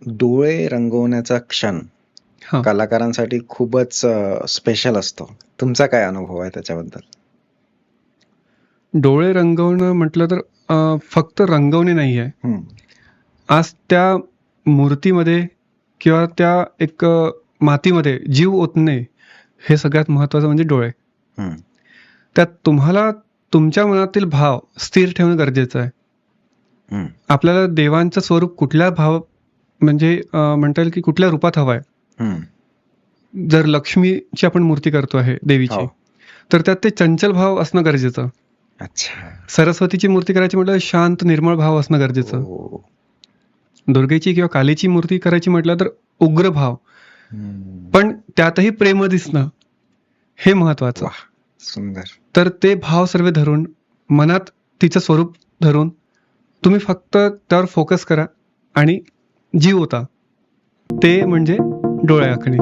डोळे रंगवण्याचा क्षण हा कलाकारांसाठी खूपच स्पेशल असतो. तुमचा काय अनुभव आहे त्याच्याबद्दल? डोळे रंगवणं म्हटलं तर फक्त रंगवणे नाही आहे. हम्म, आज त्या मूर्तीमध्ये किंवा त्या एक मातीमध्ये जीव ओतणे हे सगळ्यात महत्त्वाचं म्हणजे डोळे. हम्म, त्यात तुम्हाला तुमच्या मनातील भाव स्थिर ठेवणं गरजेचं आहे. हम्म, आपल्याला देवांचं स्वरूप कुठल्या भाव म्हणजे म्हणता येईल की कुठल्या रूपात हवं आहे. हम्म. जर लक्ष्मीची आपण मूर्ती करतो आहे देवीची, हो. तर त्यात ते चंचल भाव असणं गरजेचं. अच्छा. सरस्वतीची मूर्ती करायची म्हटलं शांत निर्मळ भाव असणं गरजेचं. ओ. दुर्गेची किंवा कालीची मूर्ती करायची म्हटलं तर उग्र भाव, हम्म. पण त्यातही प्रेम दिसणं हे महत्वाचं. वाह, सुंदर. तर ते भाव सर्व धरून मनात तिचं स्वरूप धरून तुम्ही फक्त त्यावर फोकस करा आणि जीव होता ते म्हणजे डोळे आखणे.